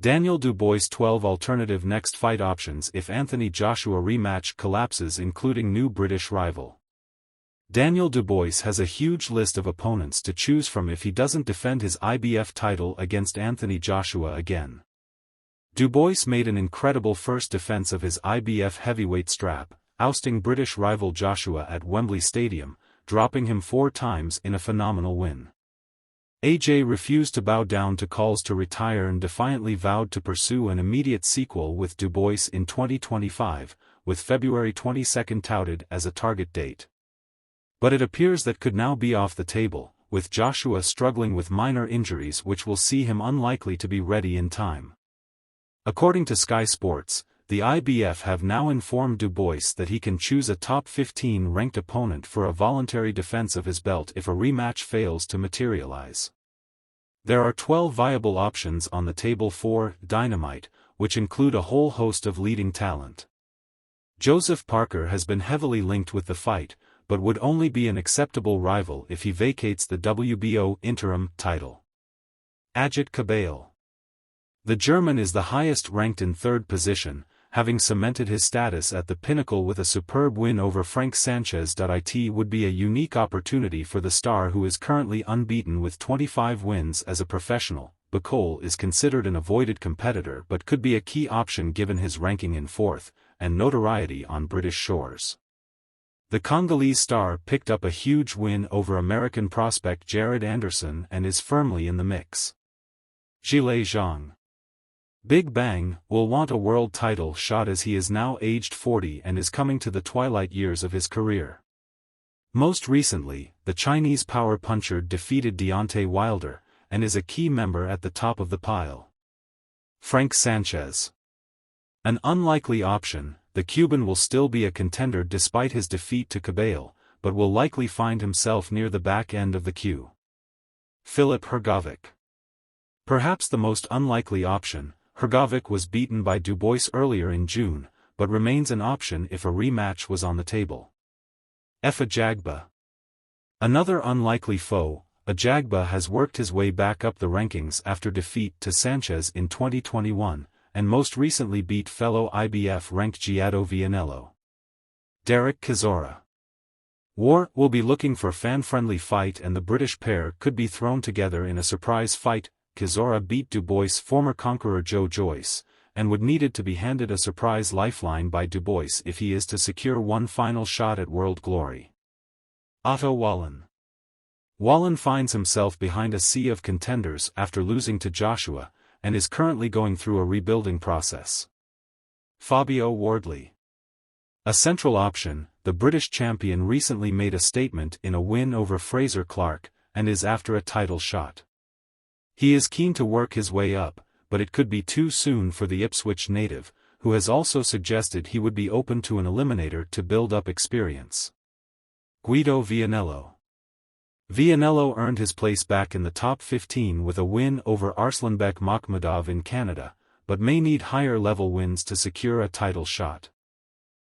Daniel Dubois 12 alternative next fight options if Anthony Joshua rematch collapses, including new British rival. Daniel Dubois has a huge list of opponents to choose from if he doesn't defend his IBF title against Anthony Joshua again. Dubois made an incredible first defense of his IBF heavyweight strap, ousting British rival Joshua at Wembley Stadium, dropping him 4 times in a phenomenal win. AJ refused to bow down to calls to retire and defiantly vowed to pursue an immediate sequel with Dubois in 2025, with February 22 touted as a target date. But it appears that could now be off the table, with Joshua struggling with minor injuries which will see him unlikely to be ready in time. According to Sky Sports, the IBF have now informed Dubois that he can choose a top 15 ranked opponent for a voluntary defense of his belt if a rematch fails to materialize. There are 12 viable options on the table for Dynamite, which include a whole host of leading talent. Joseph Parker has been heavily linked with the fight, but would only be an acceptable rival if he vacates the WBO interim title. Ajit Cabale. The German is the highest ranked in 3rd position, having cemented his status at the pinnacle with a superb win over Frank Sanchez. It would be a unique opportunity for the star, who is currently unbeaten with 25 wins as a professional. Bacol is considered an avoided competitor but could be a key option given his ranking in 4th, and notoriety on British shores. The Congolese star picked up a huge win over American prospect Jared Anderson and is firmly in the mix. Zhilei Zhang. Big Bang will want a world title shot as he is now aged 40 and is coming to the twilight years of his career. Most recently, the Chinese power puncher defeated Deontay Wilder, and is a key member at the top of the pile. Frank Sanchez. An unlikely option, the Cuban will still be a contender despite his defeat to Cabale, but will likely find himself near the back end of the queue. Filip Hrgovic. Perhaps the most unlikely option, Hrgovic was beaten by Dubois earlier in June, but remains an option if a rematch was on the table. Efe Ajagba. Another unlikely foe, Ajagba has worked his way back up the rankings after defeat to Sanchez in 2021, and most recently beat fellow IBF-ranked Giado Vianello. Derek Chisora. War will be looking for fan-friendly fight, and the British pair could be thrown together in a surprise fight. Chisora beat Dubois' former conqueror Joe Joyce, and would needed to be handed a surprise lifeline by Dubois if he is to secure one final shot at world glory. Otto Wallin. Wallin finds himself behind a sea of contenders after losing to Joshua, and is currently going through a rebuilding process. Fabio Wardley. A central option, the British champion recently made a statement in a win over Fraser Clark, and is after a title shot. He is keen to work his way up, but it could be too soon for the Ipswich native, who has also suggested he would be open to an eliminator to build up experience. Guido Vianello. Vianello earned his place back in the top 15 with a win over Arslanbek Makhmudov in Canada, but may need higher level wins to secure a title shot.